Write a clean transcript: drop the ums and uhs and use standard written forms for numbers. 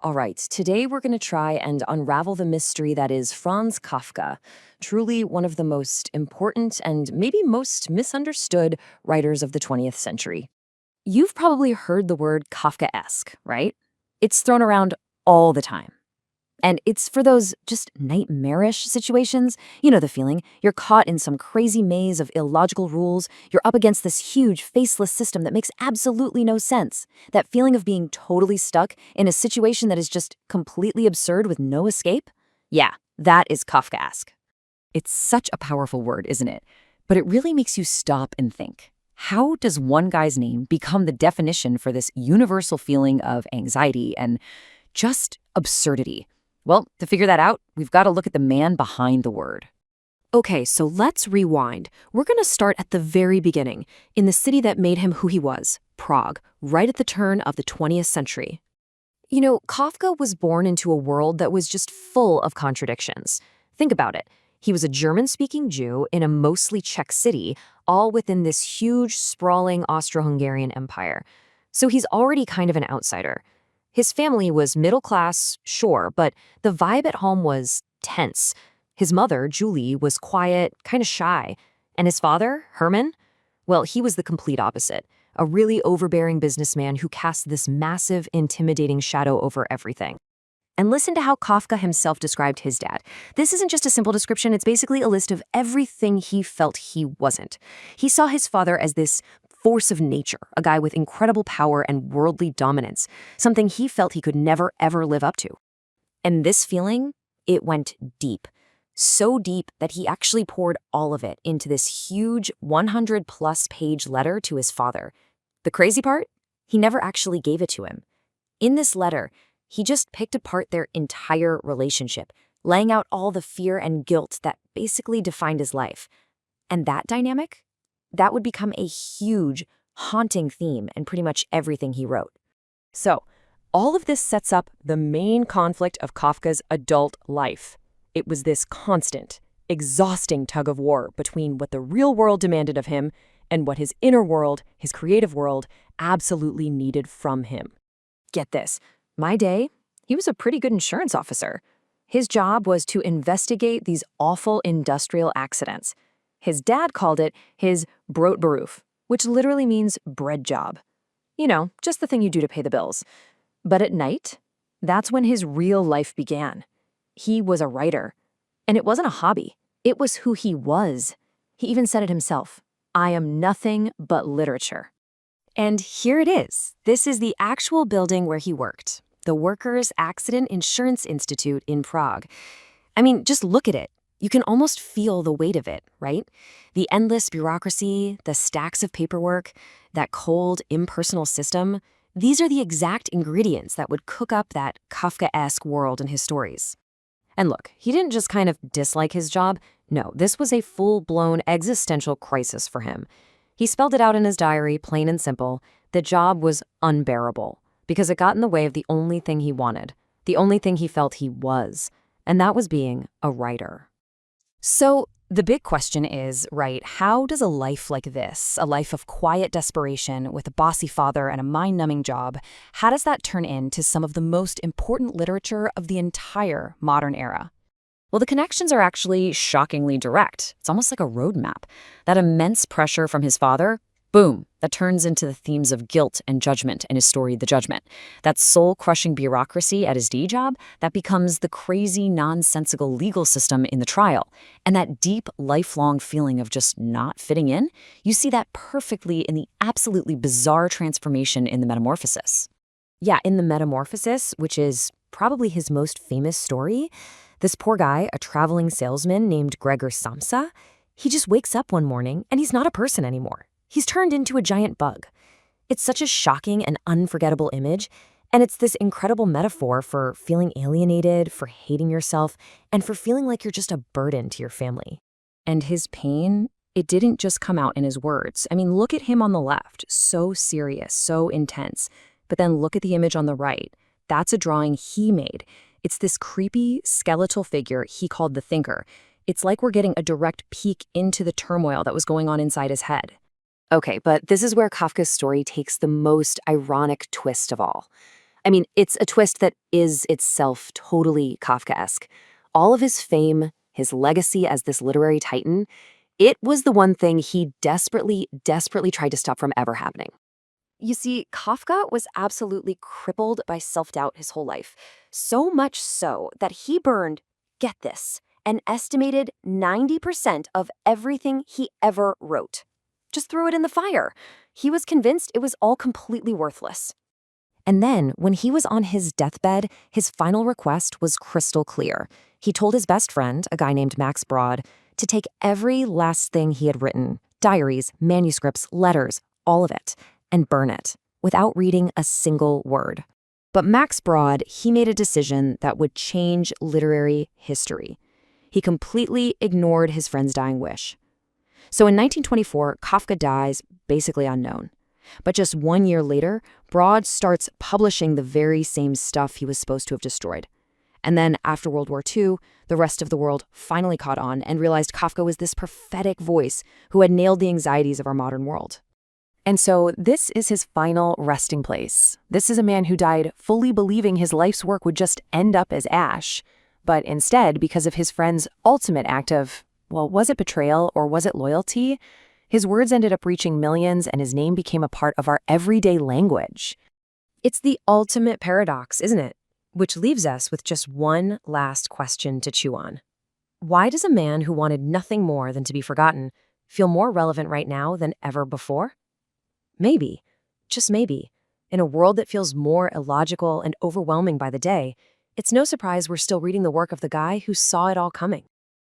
All right, today we're going to try and unravel the mystery that is Franz Kafka, truly one of the most important and maybe most misunderstood writers of the 20th century. You've probably heard the word Kafkaesque, right? It's thrown around all the time. And it's for those just nightmarish situations. You know the feeling. You're caught in some crazy maze of illogical rules. You're up against this huge, faceless system that makes absolutely no sense. That feeling of being totally stuck in a situation that is just completely absurd with no escape? Yeah, that is Kafkaesque. It's such a powerful word, isn't it? But it really makes you stop and think. How does one guy's name become the definition for this universal feeling of anxiety and just absurdity? Well, to figure that out, we've got to look at the man behind the word. Okay, so let's rewind. We're going to start at the very beginning, in the city that made him who he was, Prague, right at the turn of the 20th century. You know, Kafka was born into a world that was just full of contradictions. Think about it. He was a German-speaking Jew in a mostly Czech city, all within this huge, sprawling Austro-Hungarian empire. So he's already kind of an outsider. His family was middle class, sure, but the vibe at home was tense. His mother, Julie, was quiet, kind of shy. And his father, Hermann? Well, he was the complete opposite. A really overbearing businessman who cast this massive, intimidating shadow over everything. And listen to how Kafka himself described his dad. This isn't just a simple description, it's basically a list of everything he felt he wasn't. He saw his father as this force of nature, a guy with incredible power and worldly dominance, something he felt he could never, ever live up to. And this feeling, it went deep. So deep that he actually poured all of it into this huge 100-plus page letter to his father. The crazy part? He never actually gave it to him. In this letter, he just picked apart their entire relationship, laying out all the fear and guilt that basically defined his life. And that dynamic? That would become a huge, haunting theme in pretty much everything he wrote. So, all of this sets up the main conflict of Kafka's adult life. It was this constant, exhausting tug of war between what the real world demanded of him and what his inner world, his creative world, absolutely needed from him. Get this. My day, he was a pretty good insurance officer. His job was to investigate these awful industrial accidents. His dad called it his broodberuf, which literally means bread job. You know, just the thing you do to pay the bills. But at night, that's when his real life began. He was a writer. And it wasn't a hobby. It was who he was. He even said it himself. I am nothing but literature. And here it is. This is the actual building where he worked. The Workers' Accident Insurance Institute in Prague. I mean, just look at it. You can almost feel the weight of it, right? The endless bureaucracy, the stacks of paperwork, that cold, impersonal system, these are the exact ingredients that would cook up that Kafkaesque world in his stories. And look, he didn't just kind of dislike his job. No, this was a full-blown existential crisis for him. He spelled it out in his diary, plain and simple. The job was unbearable because it got in the way of the only thing he wanted, the only thing he felt he was, and that was being a writer. So the big question is, right, how does a life like this, a life of quiet desperation with a bossy father and a mind-numbing job, how does that turn into some of the most important literature of the entire modern era? Well, the connections are actually shockingly direct. It's almost like a roadmap. That immense pressure from his father, boom, that turns into the themes of guilt and judgment in his story, The Judgment. That soul-crushing bureaucracy at his D job, that becomes the crazy, nonsensical legal system in the trial. And that deep, lifelong feeling of just not fitting in, you see that perfectly in the absolutely bizarre transformation in the Metamorphosis. Yeah, in the Metamorphosis, which is probably his most famous story, this poor guy, a traveling salesman named Gregor Samsa, he just wakes up one morning and he's not a person anymore. He's turned into a giant bug. It's such a shocking and unforgettable image, and it's this incredible metaphor for feeling alienated, for hating yourself, and for feeling like you're just a burden to your family. And his pain, it didn't just come out in his words. I mean, look at him on the left, so serious, so intense. But then look at the image on the right. That's a drawing he made. It's this creepy, skeletal figure he called the Thinker. It's like we're getting a direct peek into the turmoil that was going on inside his head. Okay, but this is where Kafka's story takes the most ironic twist of all. I mean, it's a twist that is itself totally Kafkaesque. All of his fame, his legacy as this literary titan, it was the one thing he desperately tried to stop from ever happening. You see, Kafka was absolutely crippled by self-doubt his whole life. So much so that he burned, get this, an estimated 90% of everything he ever wrote. Just threw it in the fire. He was convinced it was all completely worthless. And then, when he was on his deathbed, his final request was crystal clear. He told his best friend, a guy named Max Brod, to take every last thing he had written, diaries, manuscripts, letters, all of it, and burn it, without reading a single word. But Max Brod, he made a decision that would change literary history. He completely ignored his friend's dying wish. So in 1924, Kafka dies, basically unknown. But just 1 year later, Brod starts publishing the very same stuff he was supposed to have destroyed. And then after World War II, the rest of the world finally caught on and realized Kafka was this prophetic voice who had nailed the anxieties of our modern world. And so this is his final resting place. This is a man who died fully believing his life's work would just end up as ash. But instead, because of his friend's ultimate act of, well, was it betrayal or was it loyalty? His words ended up reaching millions and his name became a part of our everyday language. It's the ultimate paradox, isn't it? Which leaves us with just one last question to chew on. Why does a man who wanted nothing more than to be forgotten feel more relevant right now than ever before? Maybe, just maybe, in a world that feels more illogical and overwhelming by the day, it's no surprise we're still reading the work of the guy who saw it all coming.